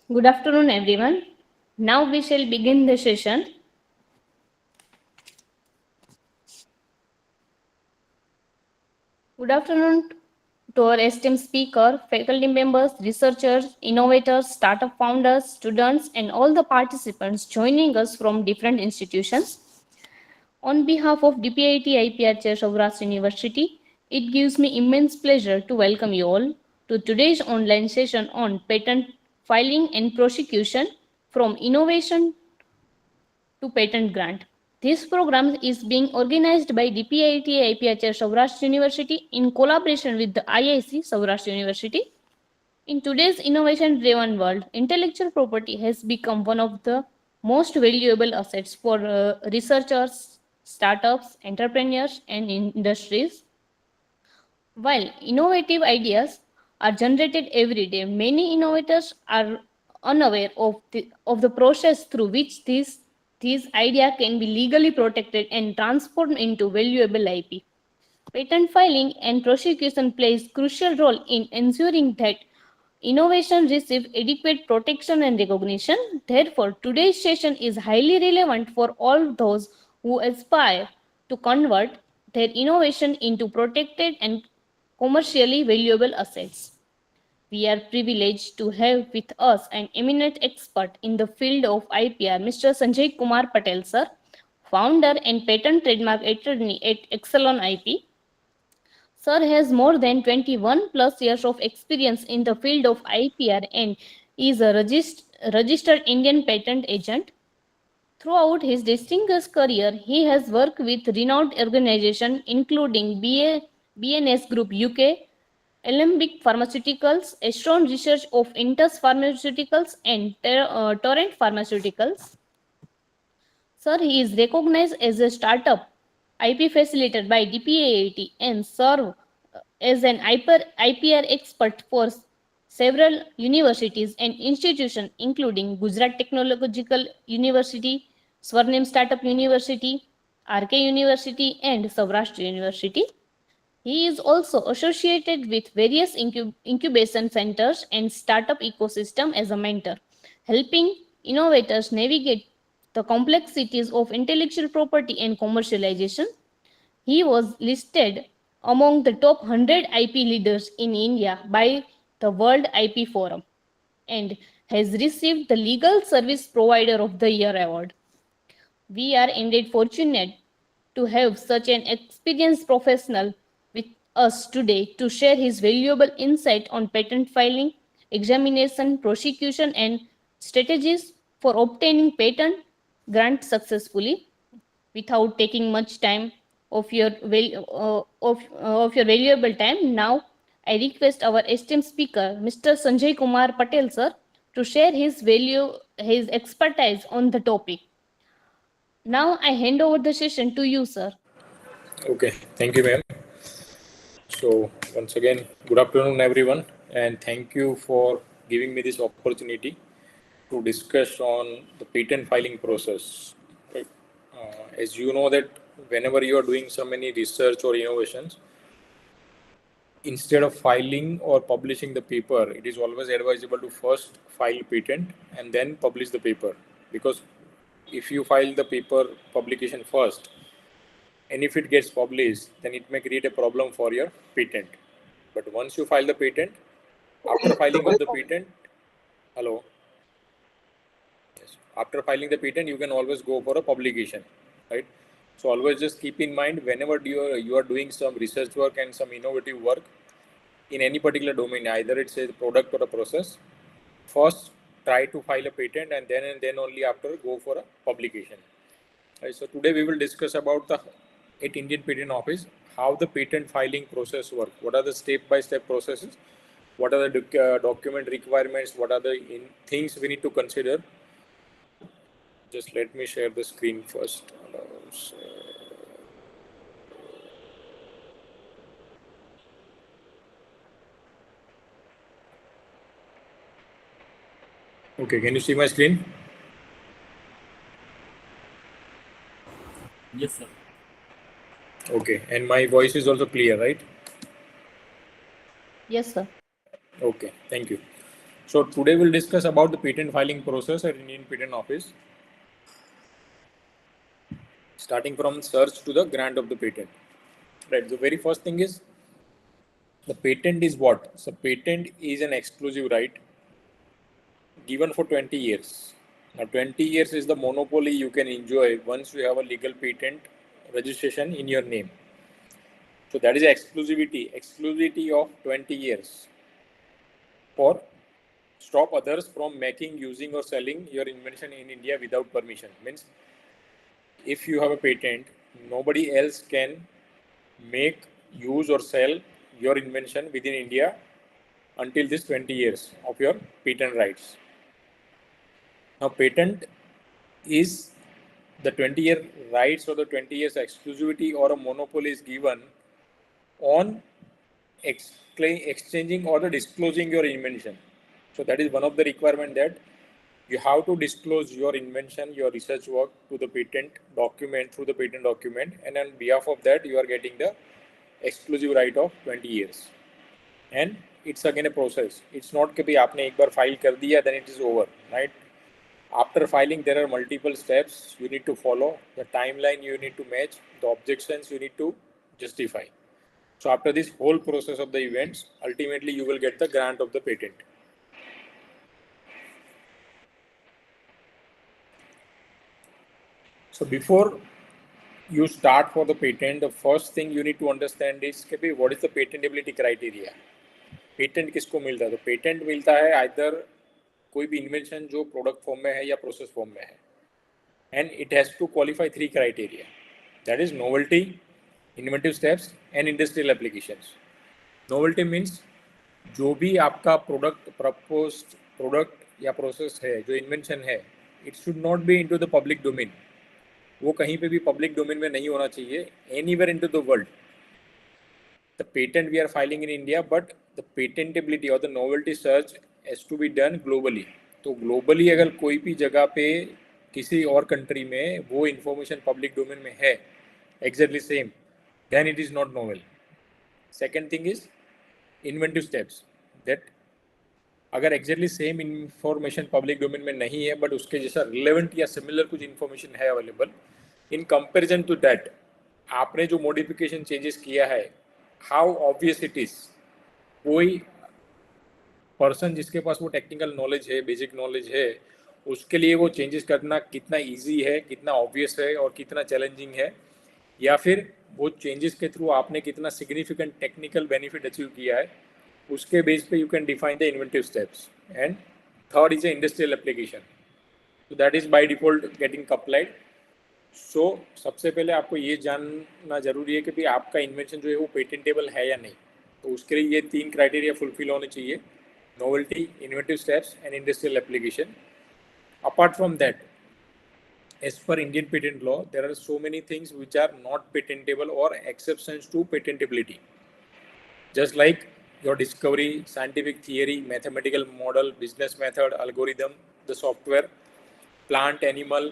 Good afternoon, everyone. Now we shall begin the session. Good afternoon to our esteemed speaker, faculty members, researchers, innovators, startup founders, students, and all the participants joining us from different institutions. On behalf of DPIT IPR Chair Saurashtra University, it gives me immense pleasure to welcome you all to today's online session on patent filing and prosecution from innovation to patent grant. This program is being organized by DPIT IPHR Saurashtra University in collaboration with the IIC Saurashtra University. In today's innovation driven world, intellectual property has become one of the most valuable assets for researchers, startups, entrepreneurs, and industries. While innovative ideas are generated every day, many innovators are unaware of the process through which these ideas can be legally protected and transformed into valuable IP. Patent filing and prosecution plays crucial role in ensuring that innovation receive adequate protection and recognition. Therefore, today's session is highly relevant for all those who aspire to convert their innovation into protected and commercially valuable assets. We are privileged to have with us an eminent expert in the field of IPR, Mr. Sanjay Kumar Patel, sir, founder and patent trademark attorney at Exelon IP. Sir has more than 21 plus years of experience in the field of IPR and is a registered Indian patent agent. Throughout his distinguished career, he has worked with renowned organizations including BNS Group UK, Alembic Pharmaceuticals, Astron Research of Intus Pharmaceuticals, and Torrent Pharmaceuticals. Sir, he is recognized as a startup IP facilitator by DPAIT and serve as an IPR expert for several universities and institutions including Gujarat Technological University, Swarnim Startup University, RK University, and Saurashtra University. He is also associated with various incubation centers and startup ecosystem as a mentor, helping innovators navigate the complexities of intellectual property and commercialization. He was listed among the top 100 IP leaders in India by the World IP Forum and has received the Legal Service Provider of the Year award. We are indeed fortunate to have such an experienced professional with us today to share his valuable insight on patent filing, examination, prosecution, and strategies for obtaining patent grant successfully. Without taking much time of your of your valuable time, now I request our esteemed speaker, Mr. Sanjay Kumar Patel, sir, to share his expertise on the topic. Now I hand over the session to you, sir. Okay, thank you, ma'am. So once again, good afternoon, everyone, and thank you for giving me this opportunity to discuss on the patent filing process. Right. As you know that whenever you are doing so many research or innovations, instead of filing or publishing the paper, it is always advisable to first file patent and then publish the paper, because if you file the paper publication first, and if it gets published, then it may create a problem for your patent. But once you file the patent, after filing of the patent, hello? Yes. After filing the patent, you can always go for a publication, right? So always just keep in mind, whenever you are doing some research work and some innovative work in any particular domain, either it's a product or a process, first try to file a patent and then only after go for a publication. Right, so today we will discuss about the at Indian Patent Office how the patent filing process work. What are the step-by-step processes? What are the document requirements? What are the things we need to consider? Just let me share the screen first. Okay, can you see my screen? Yes, sir. Okay, and my voice is also clear, right? Yes, sir. Okay, thank you. So today we'll discuss about the patent filing process at Indian Patent Office, starting from search to the grant of the patent. Right. The very first thing is the patent is what? So patent is an exclusive right given for 20 years. Now 20 years is the monopoly you can enjoy once you have a legal patent registration in your name. So that is exclusivity of 20 years for stop others from making, using or selling your invention in India without permission. Means if you have a patent, nobody else can make, use or sell your invention within India until this 20 years of your patent rights. Now patent is the 20-year rights or the 20 years exclusivity or a monopoly is given on exchanging or the disclosing your invention. So that is one of the requirement that you have to disclose your invention, your research work to the patent document, through the patent document, and on behalf of that you are getting the exclusive right of 20 years. And it's again a process. It's not कि भाई आपने एक बार file कर दिया then it is over, right? After filing there are multiple steps you need to follow, the timeline you need to match, the objections you need to justify. So after this whole process of the events, ultimately you will get the grant of the patent. So before you start for the patent, the first thing you need to understand is कि what is the patentability criteria. Patent किसको मिलता है? तो patent मिलता है either कोई भी invention जो प्रोडक्ट फॉर्म में है या प्रोसेस फॉर्म में है, and it has to qualify 3 criteria, that is novelty, innovative steps and industrial applications. Novelty means जो भी आपका प्रोडक्ट प्रपोज्ड प्रोडक्ट या प्रोसेस है, जो इन्वेंशन है, it should not be into the public domain. वो कहीं पे भी पब्लिक डोमेन में नहीं होना चाहिए, anywhere into the world. The patent we are filing in India, but the patentability or the novelty search has to be done globally. तो globally अगर कोई भी जगह पे किसी और कंट्री में वो इंफॉर्मेशन पब्लिक डोमेन में है exactly same, then it is not novel. Second thing is inventive steps, that अगर exactly same information public domain में नहीं है बट उसके जैसा relevant या similar कुछ information है available, in comparison to that आपने जो modification changes किया है, हाउ ऑब्वियस इट इज. कोई पर्सन जिसके पास वो टेक्निकल नॉलेज है, बेसिक नॉलेज है, उसके लिए वो चेंजेस करना कितना इजी है, कितना ऑब्वियस है और कितना चैलेंजिंग है, या फिर वो चेंजेस के थ्रू आपने कितना सिग्निफिकेंट टेक्निकल बेनिफिट अचीव किया है, उसके बेस पे you can define the inventive steps. And third is a industrial application, so that is by default getting applied. सो सबसे पहले आपको ये जानना जरूरी है कि भाई आपका इन्वेंशन जो है वो पेटेंटेबल है या नहीं. तो उसके लिए ये 3 क्राइटेरिया फुलफिल होने चाहिए, novelty, innovative steps and industrial application. Apart from that, as per Indian patent law there are so many things which are not patentable और exceptions to patentability, just like your discovery, scientific theory, mathematical model, business method, algorithm, the software, plant, animal,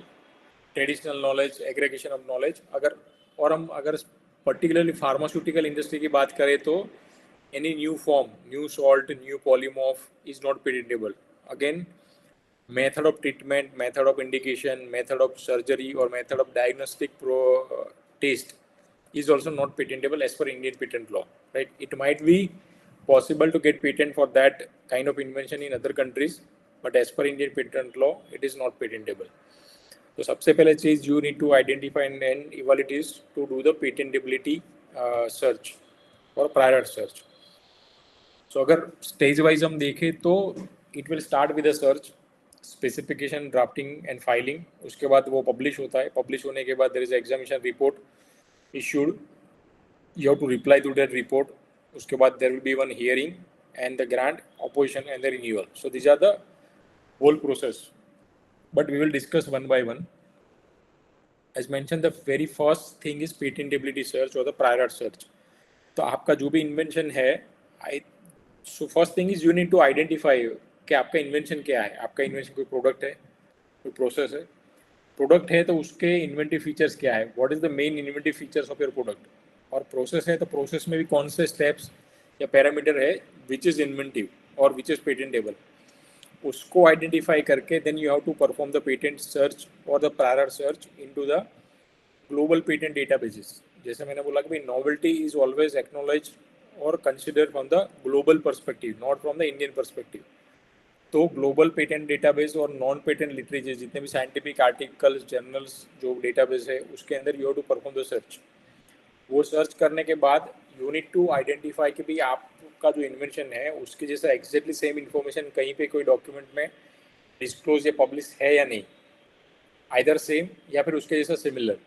traditional knowledge, aggregation of knowledge. अगर particularly pharmaceutical industry की बात करें तो any new form, new salt, new polymorph is not patentable. Again method of treatment, method of indication, method of surgery और method of diagnostic test is also not patentable as per Indian patent law, right? It might be possible to get patent for that kind of invention in other countries, but as per Indian patent law, it is not patentable. तो सबसे पहले चीज you need to identify and evaluate is to do the patentability search or prior search. So अगर stage wise हम देखें तो it will start with a search, specification, drafting and filing. उसके बाद वो publish होता है. Publish होने के बाद there is examination report issued. You have to reply to that report. उसके बाद there will be one hearing and the grant, opposition and the renewal. So these are the whole process. But we will discuss one by one. As mentioned, the very first thing is patentability search or the prior art search. तो आपका जो भी invention है, so first thing is you need to identify कि आपका invention क्या है. आपका invention कोई product है, कोई process है. प्रोडक्ट है तो उसके इन्वेंटिव फीचर्स क्या है, what is the main inventive features of your product. और प्रोसेस है तो प्रोसेस में भी कौन से स्टेप्स या पैरामीटर है विच इज इन्वेंटिव और विच इज पेटेंटेबल. उसको आइडेंटिफाई करके then you have to perform the patent search और the prior search into the global patent databases. जैसे मैंने बोला कि भाई नॉवेल्टी इज ऑलवेज एक्नॉलेज और consider from the global perspective, not from the Indian perspective. तो global patent database और non patent literature जितने भी साइंटिफिक आर्टिकल्स जर्नल्स जो डेटाबेस है उसके अंदर you have to perform the search. वो सर्च करने के बाद यू नीड टू आइडेंटिफाई कि भाई आपका जो इन्वेंशन है उसके जैसा एग्जैक्टली सेम इन्फॉर्मेशन कहीं पे कोई डॉक्यूमेंट में डिस्क्लोज या पब्लिश है या नहीं, आइदर सेम या फिर उसके जैसा सिमिलर.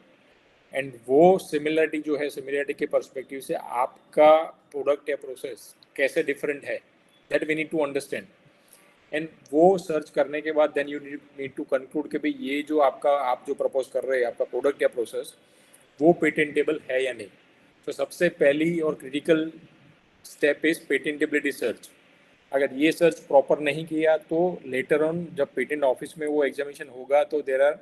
एंड वो सिमिलरिटी जो है, सिमिलरिटी के पर्सपेक्टिव से आपका प्रोडक्ट या प्रोसेस कैसे डिफरेंट है, that we need to understand. And वो सर्च करने के बाद then you need to conclude कि भाई ये जो आप जो प्रपोज कर रहे हैं आपका प्रोडक्ट या प्रोसेस वो पेटेंटेबल है या नहीं. तो सबसे पहली और critical step is patentability search. अगर ये सर्च प्रॉपर नहीं किया तो लेटर ऑन जब पेटेंट ऑफिस में वो एग्जामिनेशन होगा तो देर आर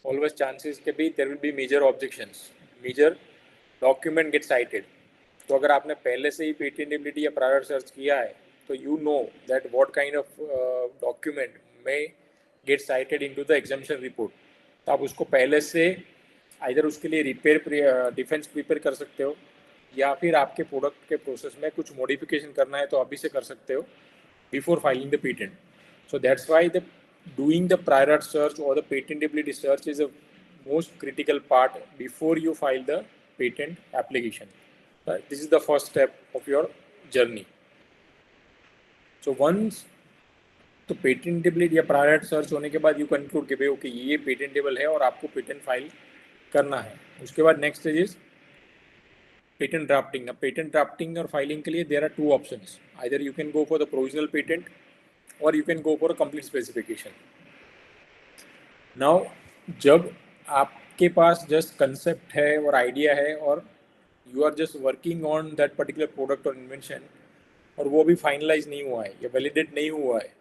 ऑलवेज चांसेस के भी there will be major objections, major document get cited. तो अगर आपने पहले से ही पेटेंटेबिलिटी या प्रायर सर्च किया है तो you know that what kind of document may get cited into the examination report. तो आप उसको पहले से आइदर उसके लिए डिफेंस प्रिपेयर कर सकते हो या फिर आपके प्रोडक्ट के प्रोसेस में कुछ मॉडिफिकेशन करना है तो अभी से कर सकते हो before filing the patent. So that's why the doing the prior art search or the patentability search is a most critical part before you file the patent application. This is the first step of your journey. So once तो patentability या prior art search होने के बाद you conclude कि भाई okay ये patentable है और आपको पेटेंट फाइल करना है. उसके बाद next stage is patent drafting. अब पेटेंट ड्राफ्टिंग और फाइलिंग के लिए there are two options. Either you can go for the provisional patent और you can go for a complete specification. Now जब आपके पास जस्ट कंसेप्ट है और आइडिया है और you are just working on that particular product और invention और वो भी फाइनलाइज नहीं हुआ है या वैलिडेट नहीं हुआ है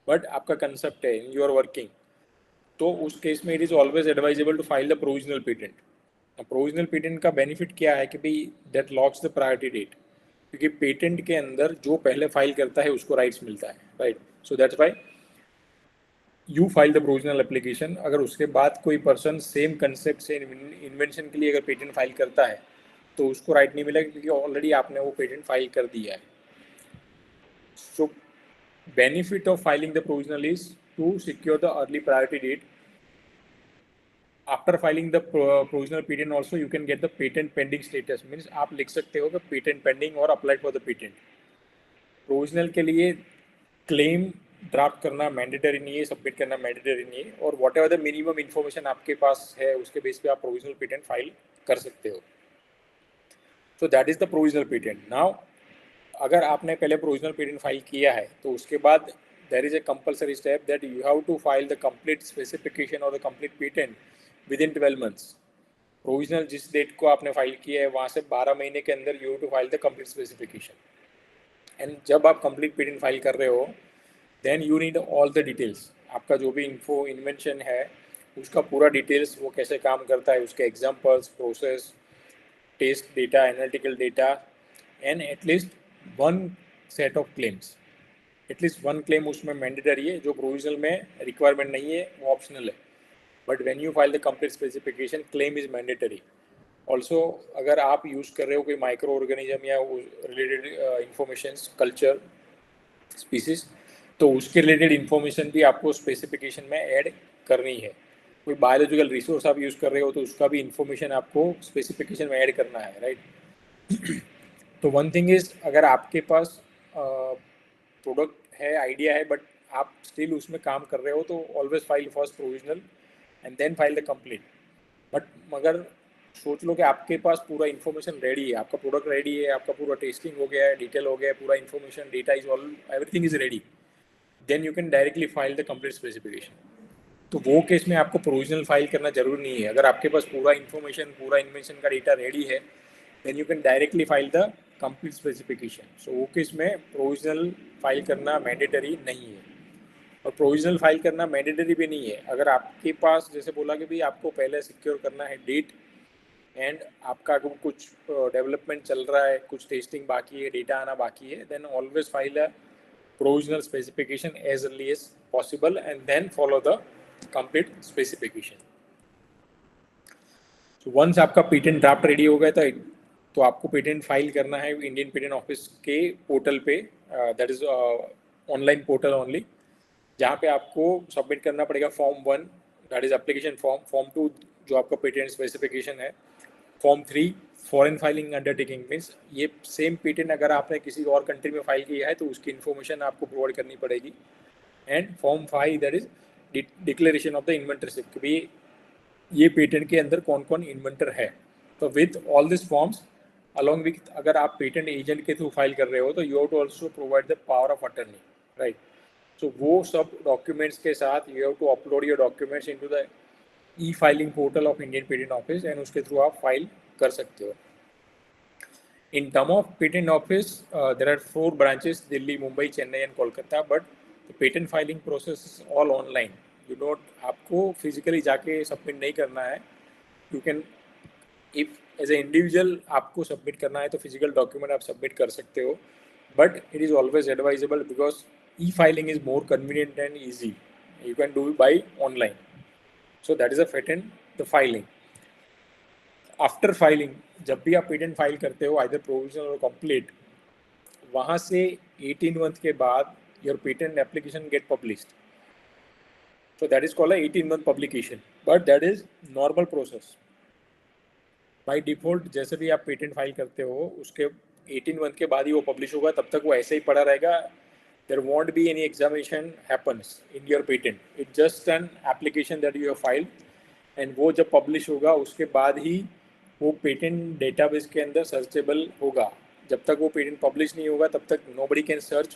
बट आपका कंसेप्ट है, यू आर वर्किंग, तो उस केस में it is always advisable to file the provisional patent. Provisional patent का बेनिफिट क्या है कि भाई that locks the priority date, क्योंकि पेटेंट के अंदर जो पहले फाइल करता है उसको राइट्स मिलता है, right. So that's why you file the provisional application. अगर उसके बाद कोई पर्सन सेम कंसेप्ट से इन्वेंशन के लिए अगर पेटेंट फाइल करता है तो उसको राइट नहीं मिलेगा क्योंकि ऑलरेडी आपने वो पेटेंट फाइल कर दिया है. So benefit of filing the provisional is to secure the early priority date. After filing the provisional patent also you can get the patent pending status. Means आप लिख सकते हो कि पेटेंट पेंडिंग और applied for the patent. Provisional के लिए claim draft करना mandatory नहीं है, सबमिट करना मैंडेटरी नहीं है, और what ever the minimum information आपके पास है उसके बेस पे आप प्रोविजनल पेटेंट फाइल कर सकते हो. So that is the provisional patent. Now अगर आपने पहले प्रोविजनल पेटेंट फाइल किया है तो उसके बाद there is a compulsory step that you have to file the complete specification और the complete patent within 12 months. Provisional जिस डेट को आपने फाइल किया है वहाँ से 12 महीने के अंदर you have to file the complete specification. And जब आप कंप्लीट पेटेंट फाइल कर रहे हो then you need all the details. आपका जो भी इन्वेंशन है उसका पूरा डिटेल्स, वो कैसे काम करता है, उसके examples, process, test data, analytical data, and at least one set of claims. At least one claim उसमें मैंडेटरी है, जो प्रोविजनल में रिक्वायरमेंट नहीं है, वो ऑप्शनल है. But when you file the complete specification claim is mandatory. Also अगर आप यूज़ कर रहे हो कोई माइक्रो ऑर्गेनिज्म या रिलेटेड इंफॉर्मेशन, कल्चर, स्पीसीज, तो उसके रिलेटेड इन्फॉर्मेशन भी आपको स्पेसिफिकेशन में ऐड करनी है. कोई बायोलॉजिकल रिसोर्स आप यूज़ कर रहे हो तो उसका भी इंफॉर्मेशन आपको स्पेसिफिकेशन में ऐड करना है, राइट. तो वन थिंग इज़ अगर आपके पास प्रोडक्ट है, आइडिया है, बट आप स्टिल उसमें काम कर रहे हो तो always file first provisional and then file the complete. But मगर सोच लो कि आपके पास पूरा इन्फॉर्मेशन रेडी है, आपका प्रोडक्ट रेडी है, आपका पूरा टेस्टिंग हो गया है, डिटेल हो गया है, पूरा information, data is all, everything is ready, then you can directly file the complete specification. तो वो केस में आपको प्रोविजनल फाइल करना जरूरी नहीं है. अगर आपके पास पूरा इन्फॉर्मेशन, पूरा इन्वेंशन का डेटा रेडी है then you can directly file the complete specification. So वो केस में प्रोविजनल फाइल करना मैंडेटरी नहीं है. और प्रोविजनल फाइल करना मैंडेटरी भी नहीं है अगर आपके पास, जैसे बोला कि भाई आपको पहले सिक्योर करना है डेट एंड आपका कुछ डेवलपमेंट चल रहा है, कुछ टेस्टिंग बाकी है, डेटा आना बाकी है, then always file a provisional specification as early as possible and then follow the complete specification. So once आपका पेटेंट ड्राफ्ट रेडी हो गया तो आपको पेटेंट फाइल करना है इंडियन पेटेंट ऑफिस के पोर्टल पे, that is online portal only, जहाँ पे आपको सबमिट करना पड़ेगा form 1 that is application form, form 2 जो आपका पेटेंट स्पेसिफिकेशन है, form 3 foreign filing undertaking means ये सेम पेटेंट अगर आपने किसी और कंट्री में फाइल किया है तो उसकी इन्फॉर्मेशन आपको प्रोवाइड करनी पड़ेगी, and form 5 that is declaration of the inventorship कि भाई ये पेटेंट के अंदर कौन कौन इन्वेंटर है. तो with all this forms along with अगर आप पेटेंट एजेंट के थ्रू फाइल कर रहे हो तो you have to also provide the power of attorney, right. So वो सब डॉक्यूमेंट्स के साथ you have to upload your documents into the e filing portal of Indian patent office and उसके थ्रू आप फाइल कर सकते हो. In term of patent office, there are 4 branches: Delhi, Mumbai, Chennai, and Kolkata. But the patent filing process is all online. You don't, आपको physically जाके submit नहीं करना है. You can, if as an individual आपको submit करना है तो physical document आप submit कर सकते हो. But it is always advisable because e-filing is more convenient and easy. You can do it by online. So that is a patent, the filing. After filing जब भी आप पेटेंट फाइल करते हो either provisional और complete, वहाँ से 18 month के बाद your patent application get published. So that is called 18 month publication, but that is normal process. By default जैसे भी आप पेटेंट फाइल करते हो उसके 18 मंथ के बाद ही वो पब्लिश होगा, तब तक वो ऐसे ही पड़ा रहेगा. There won't be any examination happens in your patent, it just an application that you have filed, and वो जब पब्लिश होगा उसके बाद ही वो पेटेंट डेटाबेस के अंदर सर्चेबल होगा. जब तक वो पेटेंट पब्लिश नहीं होगा तब तक नोबडी कैन सर्च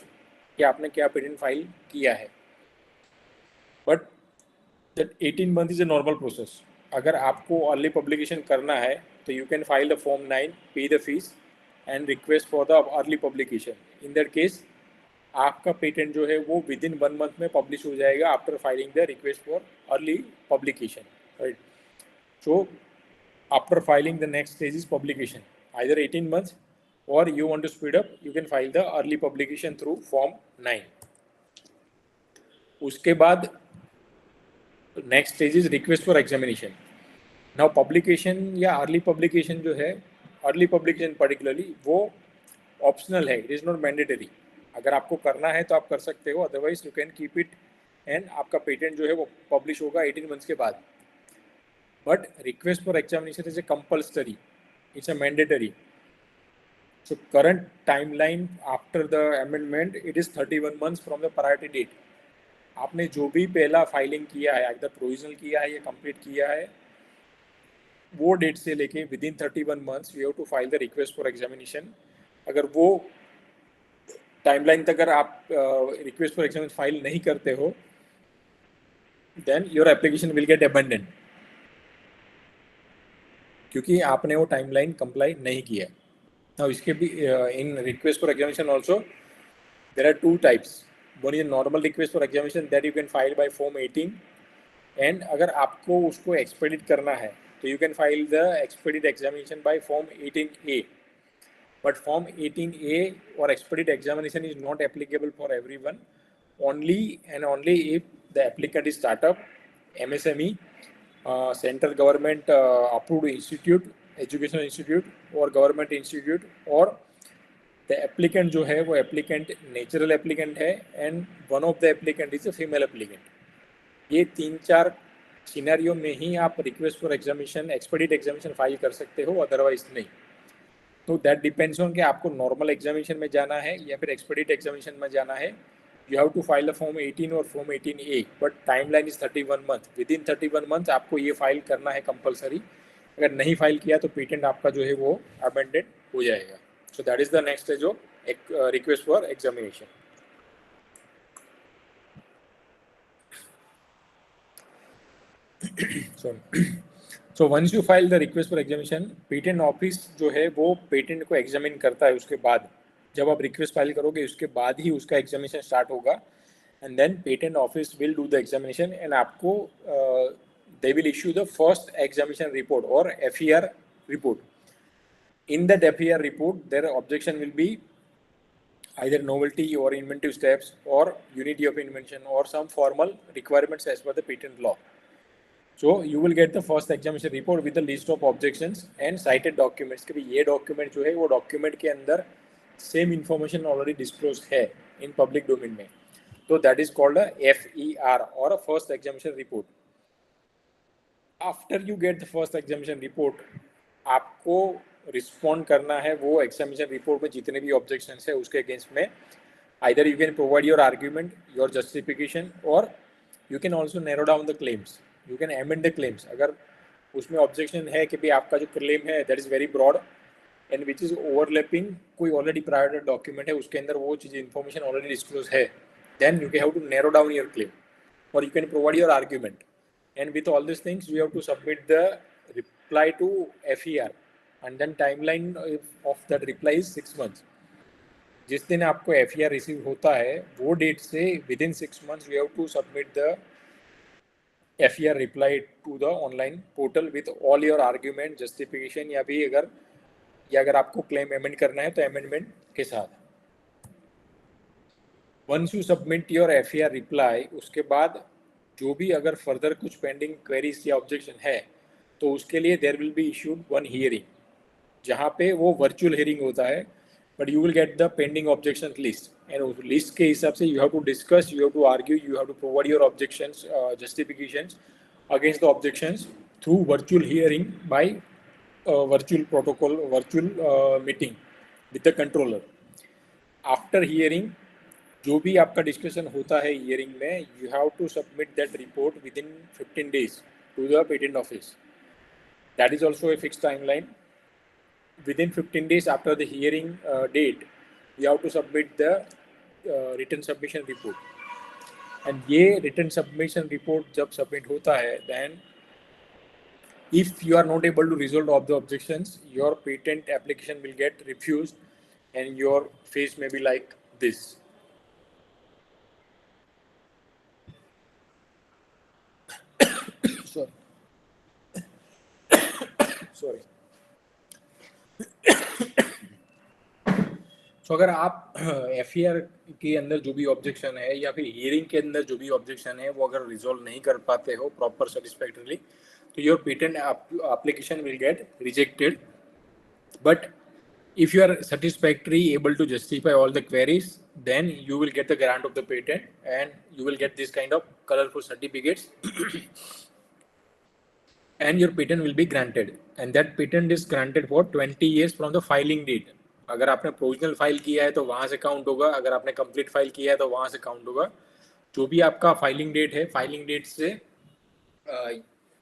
कि आपने क्या पेटेंट फाइल किया है. But that 18 month is a normal process. अगर आपको अर्ली पब्लिकेशन करना है तो you can file the form 9, पे the fees and request for the early publication. In that case आपका पेटेंट जो है वो विद इन 1 मंथ में पब्लिश हो जाएगा after filing the request for early publication, right. So after filing the next stage is publication, either 18 months or you want to speed up, you can file the early publication through form 9. उसके बाद next stage is request for examination. Now publication या early publication जो है, early publication particularly वो optional है, it is not mandatory. अगर आपको करना है तो आप कर सकते हो, otherwise you can keep it and आपका पेटेंट जो है वो पब्लिश होगा 18 months के बाद. But request for examination is a compulsory, it's a mandatory. So current timeline after the amendment, it is 31 months from the priority date. आपने जो भी पहला फाइलिंग किया है, either provisional किया है या complete किया है, वो डेट से लेके within 31 months you have to file the request for examination. अगर वो टाइमलाइन तक अगर आप request for examination फाइल नहीं करते हो, then your application will get abandoned. क्योंकि आपने वो टाइमलाइन कंप्लाई नहीं किया. नाउ इसके भी in request for examination also there are 2 types. One is normal request for examination that you can file by form 18, and अगर आपको उसको एक्सपेडिट करना है तो you can file the expedite examination by form 18A. But form 18A और expedite examination is not applicable for everyone, only and only if the applicant is startup, MSME, central government approved institute, educational institute और government institute, और the applicant जो है वो applicant natural applicant है and one of the applicant is a female applicant. ये 3-4 scenario में ही आप request for examination, expedite examination file कर सकते हो, अदरवाइज नहीं. तो दैट डिपेंड्स ऑन कि आपको नॉर्मल एग्जामिनेशन में जाना है या फिर एक्सपेडिट एग्जामिनेशन में जाना है. You have to file a form 18 और form 18A, but timeline is 31 month. Within 31 months आपको ये फाइल करना है कंपलसरी. अगर नहीं फाइल किया तो पेटेंट आपका जो है वो अमेंडेड हो जाएगा. So that is the next stage of request for examination. So once you file the request for examination, patent office जो है वो पेटेंट को एग्जामिन करता है. उसके बाद जब आप रिक्वेस्ट फाइल करोगे उसके बाद ही उसका एग्जामिनेशन स्टार्ट होगा, and then patent office will do the examination and आपको they will issue the first examination report और FER report. In that FER report there objection will be either novelty or inventive steps or unity of invention or some formal requirements as per the patent law. So you will get the first examination report with the list of objections and cited documents कि ये document जो है वो document के अंदर same information already disclosed है in public domain में, तो that is called a FER or a first examination report. After you get the first examination report, आपको रिस्पॉन्ड करना है वो एग्जामिनेशन रिपोर्ट में जितने भी ऑब्जेक्शंस है उसके अगेंस्ट में. Either you can provide your argument, your justification, और you can also narrow down the claims, you can amend the claims. अगर उसमें ऑब्जेक्शन है कि भाई आपका जो क्लेम है that is very broad and which is overlapping कोई ऑलरेडी प्रायर डॉक्यूमेंट है उसके अंदर वो चीज़ इन्फॉर्मेशन ऑलरेडी डिस्क्लोज है, then you can have to narrow down your claim और you can provide your argument. And with all these things, you have to submit the reply to FER, and then timeline of that reply is 6 months. जिस दिन आपको FER receive होता है वो date से within 6 months you have to submit the FER reply to the online portal with all your argument, justification, या अगर आपको claim amend करना है तो amendment के साथ. Once you submit your FER reply, उसके बाद जो भी अगर फर्दर कुछ पेंडिंग क्वेरीज या ऑब्जेक्शन है तो उसके लिए there will be issued one hearing, जहाँ पे वो वर्चुअल हियरिंग होता है, but you will get the pending objection list and उस लिस्ट के हिसाब से you have to discuss, you have to argue, you have to provide your objections, justifications against the objections through virtual hearing by virtual protocol, virtual meeting with the controller. After hearing जो भी आपका discussion होता है hearing में, you have to submit that report within 15 days to the patent office. That is also a fix timeline. Within 15 days after the hearing date you have to submit the written submission report. And ये written submission report जब submit होता है, then if you are not able to resolve of the objections, your patent application will get refused and your face may be like this. Sorry. सो अगर आप FER के अंदर जो भी ऑब्जेक्शन है या फिर हियरिंग के अंदर जो भी ऑब्जेक्शन है वो अगर रिजॉल्व नहीं कर पाते हो प्रॉपर सेटिस्फैक्टरली, तो your patent application will get rejected. But if you are satisfactory able to justify all the queries, then you will get the grant of the patent and you will get this kind of colorful certificates and your patent will be granted, and that patent is granted for 20 years from the filing date. अगर आपने provisional file किया है तो वहाँ से count होगा, अगर आपने कंप्लीट फाइल किया है तो वहाँ से काउंट होगा. जो भी आपका फाइलिंग डेट है, फाइलिंग डेट से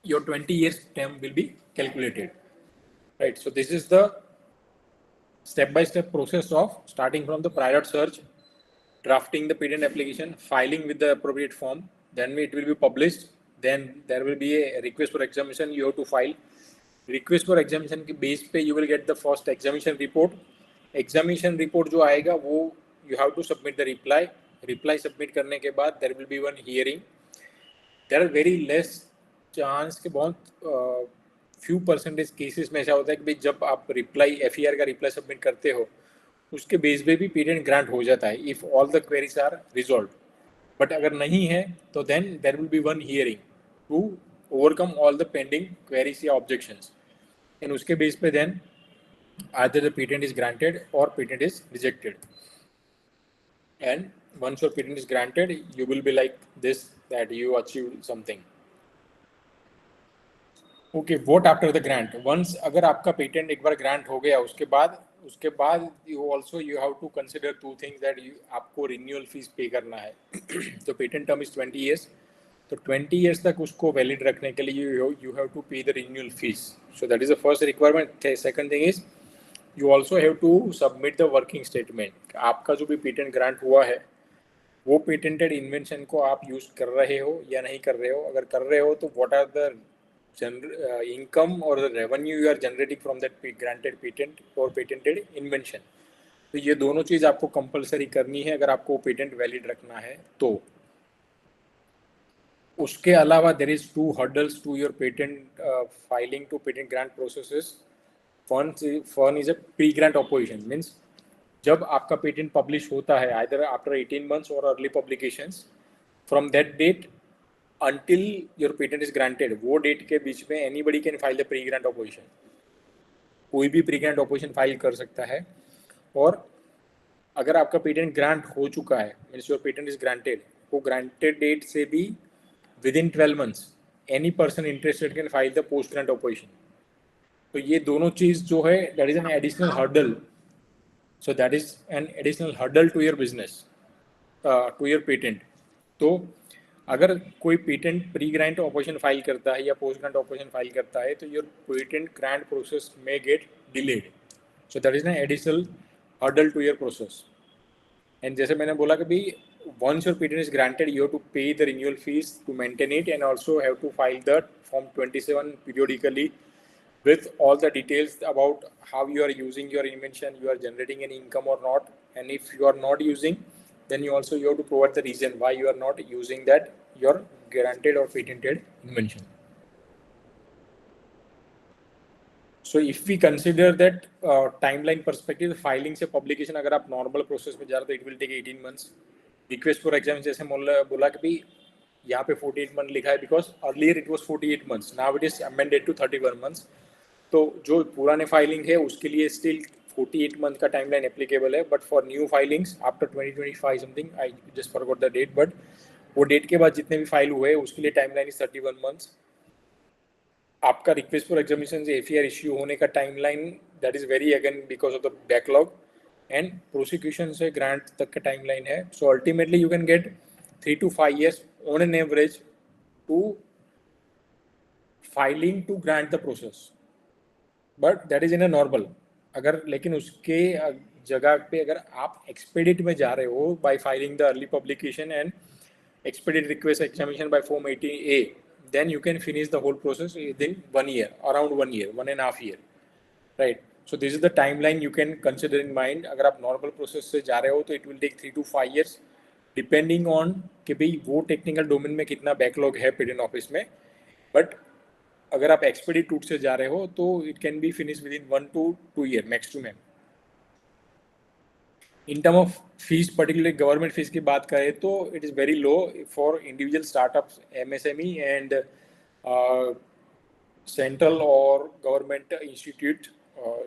your 20 years term will be calculated, right? So this is the step-by-step process of starting from the prior search, drafting the patent application, filing with the appropriate form, then it will be published, then there will be a request for examination, you have to file. Request for examination के base पे you will get the first examination report. Examination report जो आएगा वो you have to submit the reply. Reply submit करने के बाद there will be one hearing. There are very less chance के बहुत few percentage cases में ऐसा होता है कि भाई जब आप रिप्लाई FER का रिप्लाई सबमिट करते हो उसके बेस पे भी पेटेंट ग्रांट हो जाता है if all the queries are resolve. But अगर नहीं है तो then there will be one hearing to overcome all the pending queries या ऑब्जेक्शंस, एंड उसके बेस पे then either the patent is granted और patent is rejected. And once your patent is granted you will be like this that you achieve something. Okay, what after the grant? Once अगर आपका patent एक बार grant हो गया उसके बाद you also you have to consider two things that आपको renewal fee pay करना है. तो पेटेंट टर्म इज 20 years, तो 20 years तक उसको वैलिड रखने के लिए you have to pay the renewal fee. So that is the first requirement. Second thing is you also have to submit the working statement. आपका जो भी पेटेंट ग्रांट हुआ है वो पेटेंटेड इन्वेंशन को आप यूज कर रहे हो या नहीं कर रहे हो. अगर कर रहे हो तो what are the income or the revenue you are generating from that granted patent or patented invention. तो ये दोनों चीज आपको कंपलसरी करनी है अगर आपको पेटेंट वैलिड रखना है तो. उसके अलावा there is 2 hurdles to your patent filing to patent grant processes. One is a pre-grant opposition, means जब आपका पेटेंट पब्लिश होता है आइदर आफ्टर 18 months और early publications, from that date until your patent is granted, वो date के बीच में anybody can file the pre grant opposition, कोई भी प्री ग्रांट ऑपोजिशन फाइल कर सकता है। और अगर आपका पेटेंट ग्रांट हो चुका है, means your patent is granted, वो ग्रांटेड डेट से भी within 12 months any person interested can file the post grant opposition. तो ये दोनों चीज जो है that is an additional hurdle, so that is an additional hurdle to your business, to your patent. तो अगर कोई patent pre grant opposition file करता है या पोस्ट ग्रांट ऑपोजिशन फाइल करता है तो your patent grant process may get delayed, so that is an additional hurdle to your process. And जैसे मैंने बोला कि भाई once your patent is granted you have to pay the renewal fees to maintain it and also have to file the form 27 periodically with all the details about how you are using your invention, you are generating any income or not, and if you are not using then you also you have to provide the reason why you are not using that your granted or patented invention. So if we consider that timeline perspective, filing से publication अगर आप normal process में जा रहे हो तो it will take 18 months. Request for exam जैसे बोला कि भाई यहाँ पे 48 month लिखा है because earlier it was 48 months, now it is amended to 31 months. तो जो पुराने फाइलिंग है उसके लिए still 48 month का timeline applicable है, but for new filings after 2025 something, I just forgot the date, but वो डेट के बाद जितने भी फाइल हुए उसके लिए timeline is 31 months. आपका रिक्वेस्ट फॉर एग्जामिनेशन से एफआईआर इश्यू होने का timeline that is very again because of the backlog, and prosecution से ग्रांट तक का टाइमलाइन है। So ultimately you can get 3 to 5 years on an average to filing to grant the process, but that is in a normal. अगर लेकिन उसके जगह पे अगर आप एक्सपेडिट में जा रहे हो bye filing the early publication and expedite request examination by form 18A, then you can finish the whole process within 1 year, around 1 year, 1.5 year, right? So this is the timeline you can consider in mind. अगर आप normal process से जा रहे हो तो it will take 3 to 5 years depending on कि भाई वो technical domain में कितना backlog है patent office में, but अगर आप expedite route से जा रहे हो तो it can be finished within 1 to 2 year maximum. In term of fees, particularly government fees की बात करें तो it is very low for individual startups, MSME and central और government institute.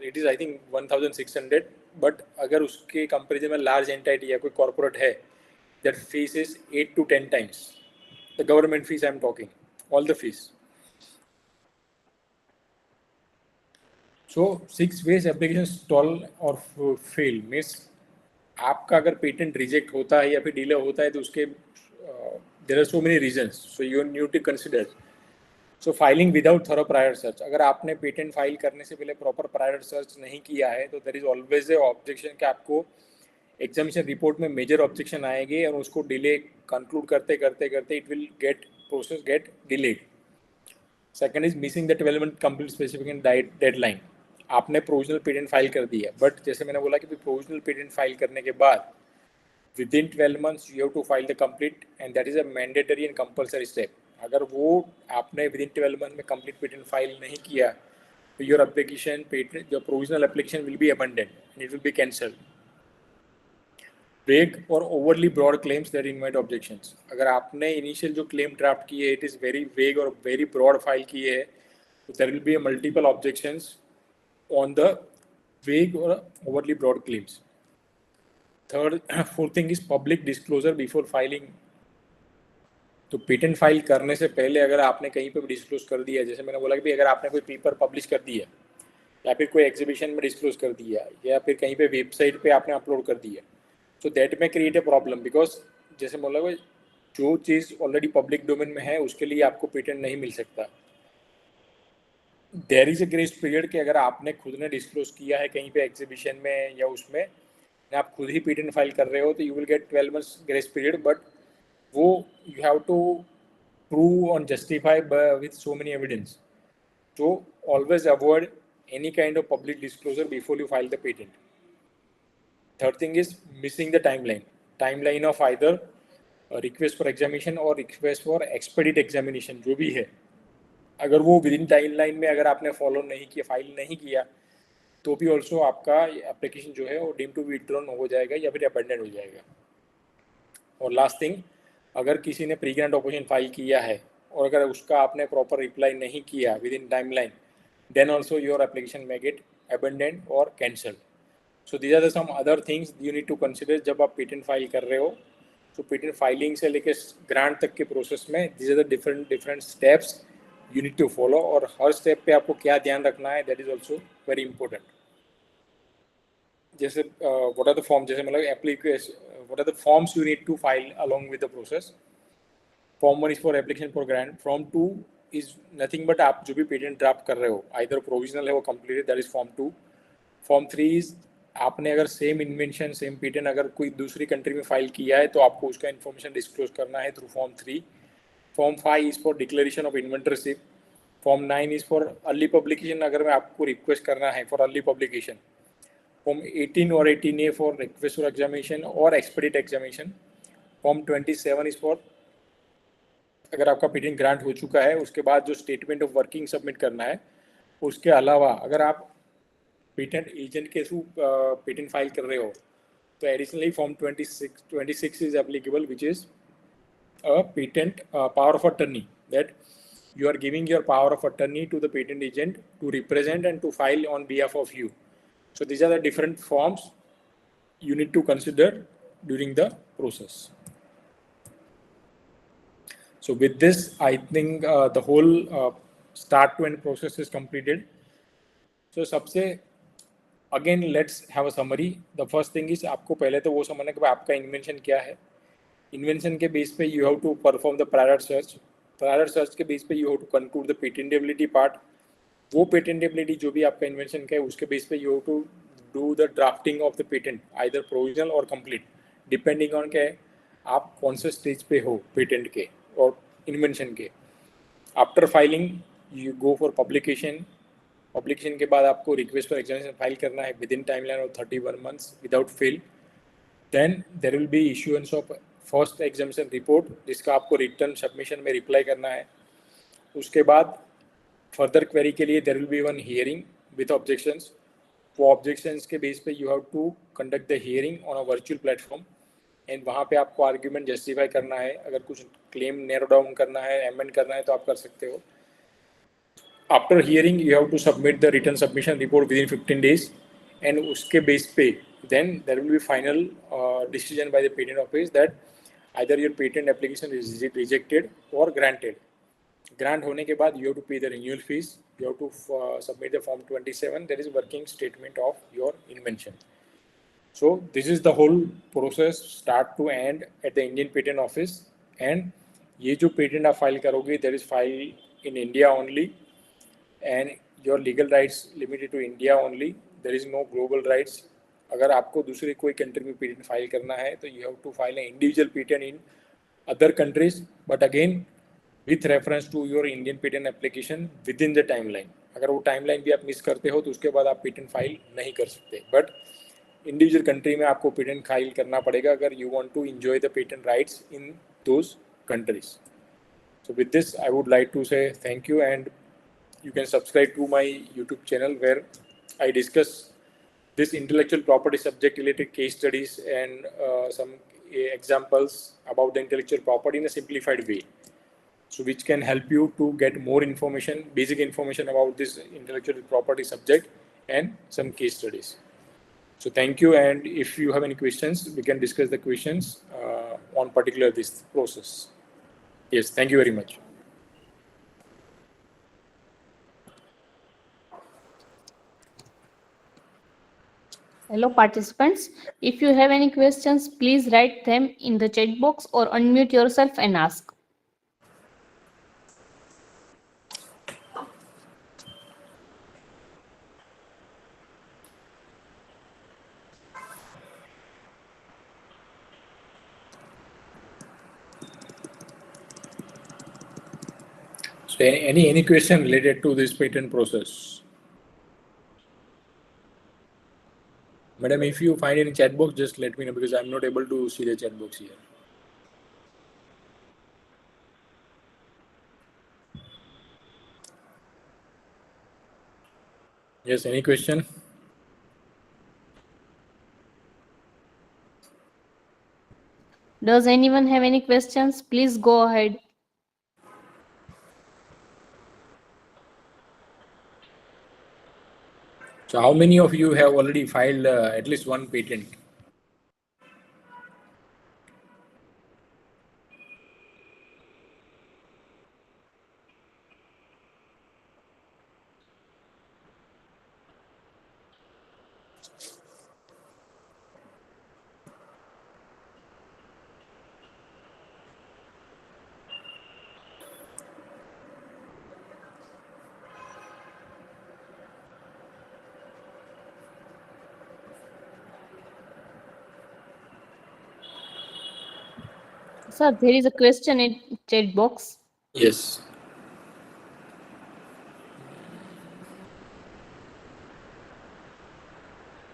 It is I think 1600, but अगर उसके comparison में large entity या कोई कॉर्पोरेट है that fees is 8 to 10 times the government fees I am talking, all the fees. So 6 ways application stall और fail means आपका अगर patent reject होता है या फिर डिले होता है तो उसके there are so many reasons, so you need to consider. So filing without thorough prior search, अगर आपने पेटेंट फाइल करने से पहले प्रॉपर प्रायर सर्च नहीं किया है तो there is always a objection कि आपको एग्जामिनेशन रिपोर्ट में मेजर ऑब्जेक्शन आएंगे और उसको डिले कंक्लूड करते करते करते it will get process get delayed. Second is missing the 12 month complete specification deadline. आपने प्रोविजनल पेटेंट फाइल कर दिया, बट जैसे मैंने बोला कि प्रोविजनल पेटेंट फाइल करने के बाद within 12 months you have to file the complete, and that is a mandatory and compulsory step. अगर वो आपने विद इन 12 months में कंप्लीट पेटेंट फाइल नहीं किया तो योर एप्लीकेशन पेटेंट जो provisional application will be abandoned and it will be cancelled. Vague और overly broad claims that invite objections, अगर आपने इनिशियल जो क्लेम ड्राफ्ट किए इट इज़ वेरी वेग और वेरी ब्रॉड फाइल किए है तो there will be multiple objections on the vague or overly broad claims. Fourth thing is public disclosure before filing. तो patent file करने से पहले अगर आपने कहीं पे भी डिस्क्लोज कर दिया, जैसे मैंने बोला कि भाई अगर आपने कोई पेपर पब्लिश कर दिया या फिर कोई एग्जीबिशन में डिस्क्लोज कर दिया या फिर कहीं पे वेबसाइट पे आपने अपलोड कर दिया, सो दैट में क्रिएट ए प्रॉब्लम, बिकॉज जैसे बोला जो चीज़ ऑलरेडी पब्लिक डोमेन में है उसके लिए आपको पेटेंट नहीं मिल सकता। There is a grace period कि अगर आपने खुद ने डिस्क्लोज किया है कहीं पे एग्जीबिशन में या उसमें आप खुद ही पेटेंट फाइल कर रहे हो तो you will get 12 months grace period, but वो you have to prove on justify with so many evidence. तो always avoid any kind of public disclosure before you file the patent. Third thing is missing the timeline of either request for examination और request for expedite examination, जो भी है अगर वो with in timeline में अगर आपने फॉलो नहीं किया, फाइल नहीं किया तो भी ऑल्सो आपका एप्लीकेशन जो है वो डीम टू विड्रॉन हो जाएगा या फिर अबेंडन हो जाएगा। और लास्ट थिंग, अगर किसी ने प्री ग्रांट ऑपोजिशन फाइल किया है और अगर उसका आपने प्रॉपर रिप्लाई नहीं किया within timeline, then also your application may get abandoned और cancelled. So these are the some other things you need to consider जब आप पेटेंट फाइल कर रहे हो। तो पेटेंट फाइलिंग से लेकर ग्रांट तक के प्रोसेस में these are the different steps you need to follow, और हर स्टेप पे आपको क्या ध्यान रखना है that is also very important. जैसे व्हाट आर द फॉर्म, जैसे मतलब application, what are the forms you need to file along with the process. Form 1 is for application for grant, form 2 is nothing but आप जो भी patent draft कर रहे हो either provisional है वो completed, that is form 2। Form 3 is आपने अगर सेम इन्वेंशन सेम पेटेंट अगर कोई दूसरी कंट्री में फाइल किया है तो आपको उसका इन्फॉर्मेशन डिस्क्लोज करना है through form 3। Form 5 is for declaration of inventorship. Form 9 is for early publication, अगर मैं आपको रिक्वेस्ट करना है फॉर अर्ली पब्लिकेशन। फॉर्म 18 और 18A for request for examination और expedite examination. Form 27 is for अगर आपका पेटेंट ग्रांट हो चुका है उसके बाद जो स्टेटमेंट ऑफ वर्किंग सबमिट करना है। उसके अलावा अगर आप पेटेंट एजेंट के थ्रू पेटेंट फाइल कर रहे हो तो additionally form 26 is applicable, which is a patent power of attorney, that you are giving your power of attorney to the patent agent to represent and to file on behalf of you. So these are the different forms you need to consider during the process. So with this, I think the whole start to end process is completed. So सबसे again let's have a summary. The first thing is आपको पहले तो वो समझना कि आपका invention क्या है। इन्वेंशन के बेस पे you have to perform the prior search. Prior search के बेस पे you have to conclude the patentability part. वो पेटेंटेबिलिटी जो भी आपका इन्वेंशन का है उसके बेस पे you have to do the drafting of the patent either provisional और कंप्लीट, डिपेंडिंग ऑन क्या है आप कौन से स्टेज पे हो पेटेंट के और इन्वेंशन के। After filing you go for publication. Publication के बाद आपको रिक्वेस्ट फॉर एग्जामिनेशन फाइल करना है within timeline of 31 months without fail. Then there will be issuance of first examination report जिसका आपको रिटर्न सबमिशन में रिप्लाई करना है। उसके बाद फर्दर क्वेरी के लिए there will be one hearing with objections. वो ऑब्जेक्शंस के बेस पे you have to conduct the hearing on a virtual platform and वहाँ पे आपको आर्ग्यूमेंट जस्टिफाई करना है। अगर कुछ क्लेम नैरो डाउन करना है, अमेंड करना है तो आप कर सकते हो। After hearing you have to submit the written submission report within 15 days and उसके बेस पे then there will be final decision by the patent office that either your patent application is rejected or granted. Grant होने के बाद you have to pay the renewal fees, you have to submit the form 27, that is working statement of your invention. So this is the whole process start to end at the Indian Patent Office, and ये जो patent आप file करोगे that is filed in India only and your legal rights limited to India only, there is no global rights. अगर आपको दूसरे कोई country में patent file करना है तो you have to file an individual patent in other countries, but again with reference to your Indian patent application within the timeline. अगर वो टाइमलाइन भी आप मिस करते हो तो उसके बाद आप पेटेंट फाइल नहीं कर सकते, बट इंडिविजुअल कंट्री में आपको पेटेंट फाइल करना पड़ेगा अगर you want to enjoy the patent rights in those countries. So with this I would like to say thank you, and you can subscribe to my YouTube channel where I discuss this intellectual property subject related case studies and some examples about the intellectual property in a simplified way, so which can help you to get more information, basic information about this intellectual property subject and some case studies. So thank you, and if you have any questions we can discuss the questions on particular this process. Yes, thank you very much. Hello participants, if you have any questions, please write them in the chat box or unmute yourself and ask. So any question related to this patent process? Madam, if you find any chat box, just let me know because I'm not able to see the chat box here. Yes, any question? Does anyone have any questions? Please go ahead. So how many of you have already filed at least one patent? Sir, there is a question in chat box. Yes.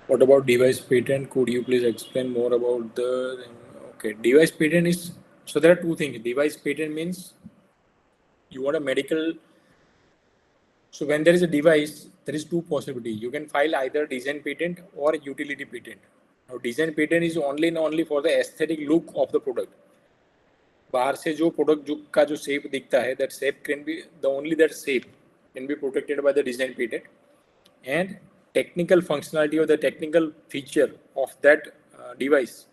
What about device patent? Could you please explain more about the... Okay, device patent is... So there are two things. Device patent means you want a medical... So when there is a device, there is two possibilities. You can file either design patent or utility patent. Now design patent is only and only for the aesthetic look of the product. बाहर से जो product जो का जो shape दिखता है, that shape can be the only that shape can be protected by the design patent, and technical functionality or the technical feature of that device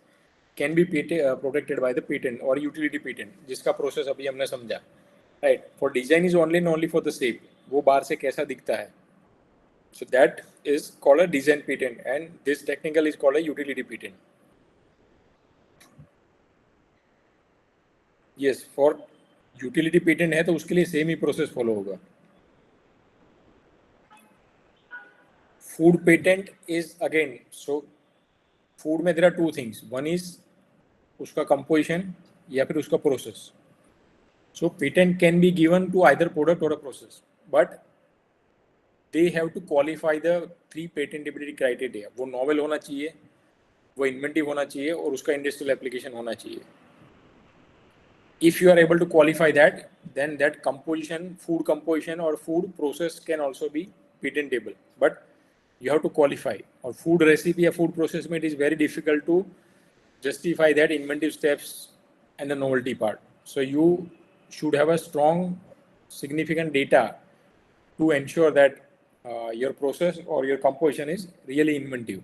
can be protected by the patent or utility patent, जिसका process अभी हमने समझा, right? For design is only and only for the shape, वो बाहर से कैसा दिखता है, so that is called a design patent, and this technical is called a utility patent. Yes, for utility patent है तो उसके लिए सेम ही प्रोसेस फॉलो होगा. Food patent is again, so food में there are two things. One is उसका composition या फिर उसका process. So patent can be given to either product or a process, but they have to qualify the three patentability criteria. वो novel होना चाहिए, वो inventive होना चाहिए और उसका industrial application होना चाहिए. If you are able to qualify that, then that composition, food composition or food process can also be patentable. But you have to qualify. Or food recipe or food process में it is very difficult to justify that inventive steps and the novelty part. So you should have a strong, significant data to ensure that your process or your composition is really inventive.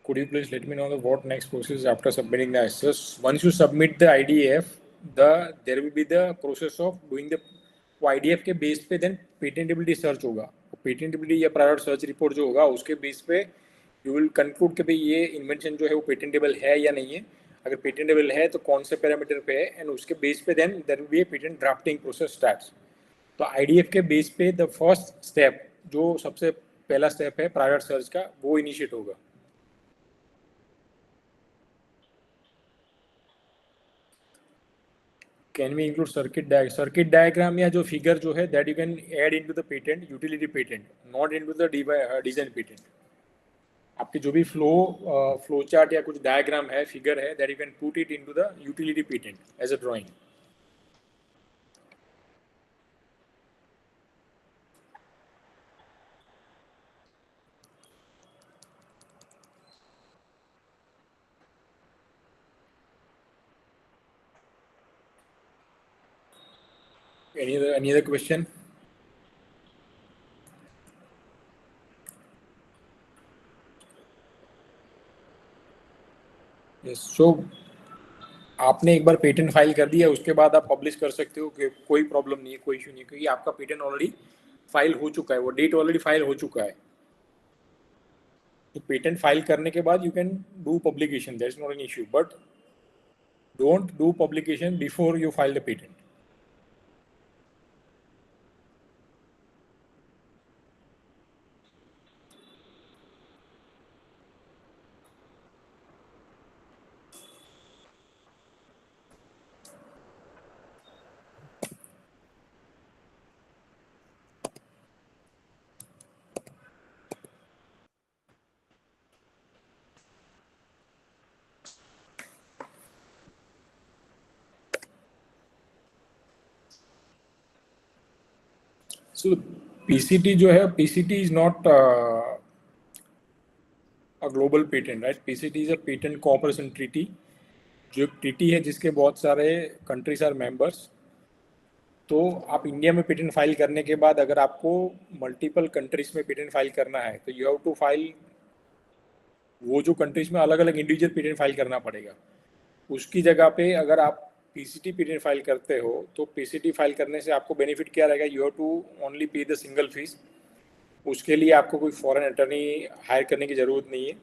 Could you please let me know what next process after submitting the assess? Once you submit the IDF, there will be the process of doing the IDF के base पे then patentability search होगा. Patentability या prior search report जो होगा उसके base पे you will conclude कि भाई ये invention जो है वो patentable है या नहीं है. अगर patentable है तो कौन से पैरामीटर पे है, and उसके बेस पे then there will be a patent drafting process starts. तो IDF के बेस पे the first step जो सबसे पहला step है prior search का वो initiate होगा. Can we include circuit diagram या जो figure जो है that you can add into the patent, utility patent, not into the design patent. आपके जो भी flow chart या कुछ diagram है, figure है, that you can put it into the utility patent as a drawing. Any other question? Yes. So आपने एक बार patent file कर दिया, उसके बाद आप पब्लिश कर सकते हो कि कोई प्रॉब्लम नहीं है, कोई इशू नहीं है, क्योंकि आपका पेटेंट ऑलरेडी फाइल हो चुका है, वो डेट ऑलरेडी फाइल हो चुका है. तो पेटेंट फाइल करने के बाद you can do publication, that is not an issue, but don't do publication before you file the patent. So PCT जो है, PCT is not a global patent, right? PCT is a patent cooperation treaty. जो एक treaty है जिसके बहुत सारे countries are members. तो आप इंडिया में पेटेंट फाइल करने के बाद अगर आपको मल्टीपल कंट्रीज में पेटेंट फाइल करना है तो यू हैव टू फाइल वो जो कंट्रीज में अलग अलग इंडिविजुअल पेटेंट फाइल करना पड़ेगा. उसकी जगह पे अगर आप पीसीटी पेटेंट फाइल करते हो तो पीसीटी फाइल करने से आपको बेनिफिट क्या रहेगा? You have to only pay the single fees. उसके लिए आपको कोई फॉरेन अटर्नी हायर करने की ज़रूरत नहीं है.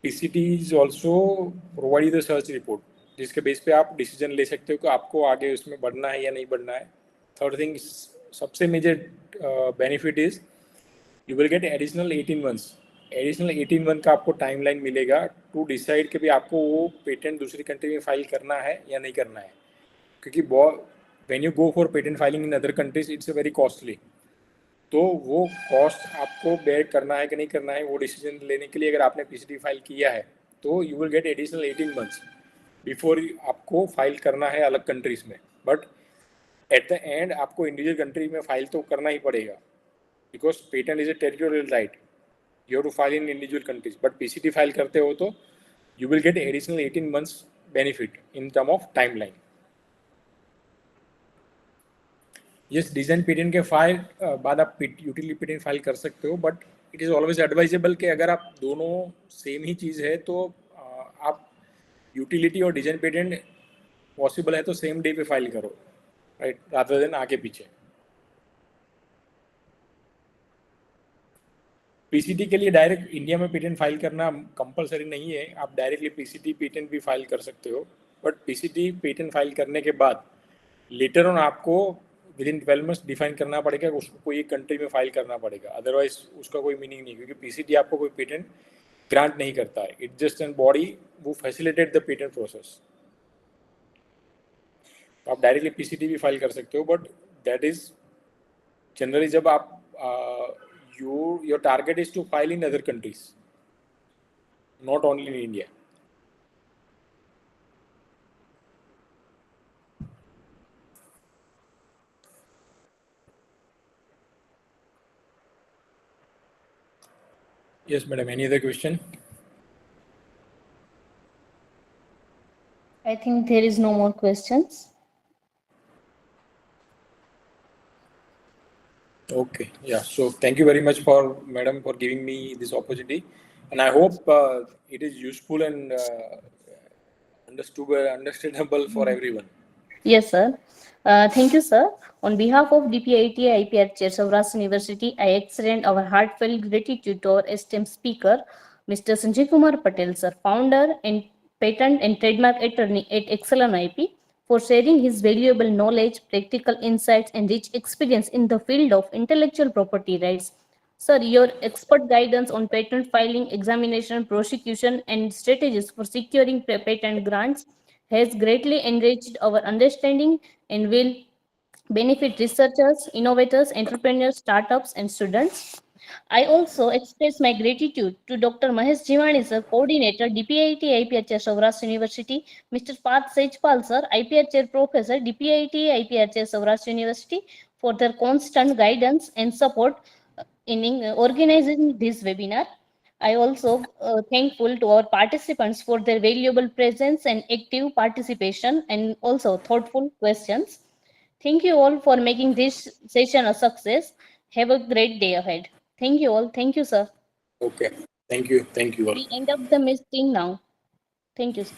PCT is also provide the search report जिसके बेस पे आप डिसीजन ले सकते हो कि आपको आगे उसमें बढ़ना है या नहीं बढ़ना है. थर्ड थिंग, सबसे major benefit is you will get additional 18 months. Additional 18 month का आपको टाइमलाइन मिलेगा टू डिसाइड कि भी आपको वो पेटेंट दूसरी कंट्री में फाइल करना है या नहीं करना है. क्योंकि when you go for patent filing in other countries it's very costly. तो वो कॉस्ट आपको बेयर करना है कि नहीं करना है वो डिसीजन लेने के लिए अगर आपने पीसीटी फाइल किया है तो you will get additional 18 months before आपको फाइल करना है अलग कंट्रीज में. बट एट द एंड आपको इंडिविजुअल कंट्री में फाइल तो करना ही पड़ेगा because patent is a territorial right. You have to file in individual countries. But PCT file करते हो तो you will get additional 18 months benefit in term of timeline. Yes, design patent के file बाद आप यूटिलिटी पेटेंट फाइल कर सकते हो. But it is always advisable कि अगर आप दोनों सेम ही चीज़ है तो आप यूटिलिटी और डिजाइन पेटेंट पॉसिबल है तो सेम डे पे फाइल करो, राइट, रादर देन आगे पीछे. पीसीटी के लिए डायरेक्ट इंडिया में पेटेंट फाइल करना कंपलसरी नहीं है. आप डायरेक्टली पीसीटी पेटेंट भी फाइल कर सकते हो. बट पीसीटी पेटेंट फाइल करने के बाद लेटर ऑन आपको विद इन 12 मंथ्स डिफाइन करना पड़ेगा उसको कोई एक कंट्री में फाइल करना पड़ेगा. अदरवाइज उसका कोई मीनिंग नहीं, क्योंकि पीसीटी आपको कोई पेटेंट ग्रांट नहीं करता है. इट जस्ट एन बॉडी वो फैसिलिटेट द पेटेंट प्रोसेस. आप डायरेक्टली पीसीटी भी फाइल कर सकते हो. बट दैट इज जनरली जब आप your target is to file in other countries, not only in India. Yes, madam. Any other question? I think there is no more questions. Okay. Yeah. So thank you very much for madam for giving me this opportunity, and I hope it is useful and understandable for everyone. Yes, sir. Thank you, sir. On behalf of DPIIT IPR Chair, Saurashtra University, I extend our heartfelt gratitude to our esteemed speaker, Mr. Sanjay Kumar Patel, sir, founder and patent and trademark attorney at Excellent IP, for sharing his valuable knowledge, practical insights, and rich experience in the field of intellectual property rights. Sir, your expert guidance on patent filing, examination, prosecution, and strategies for securing patent grants has greatly enriched our understanding and will benefit researchers, innovators, entrepreneurs, startups, and students. I also express my gratitude to Dr. Mahesh Jivani, sir, coordinator, DPIIT IPR Chair, Saurashtra University, Mr. Parth Sejpal, sir, IPR Chair Professor, DPIIT IPR Chair, Saurashtra University, for their constant guidance and support in organizing this webinar. I also thankful to our participants for their valuable presence and active participation and also thoughtful questions. Thank you all for making this session a success. Have a great day ahead. Thank you all. Thank you, sir. Okay. Thank you. Thank you all. We end up the meeting now. Thank you, sir.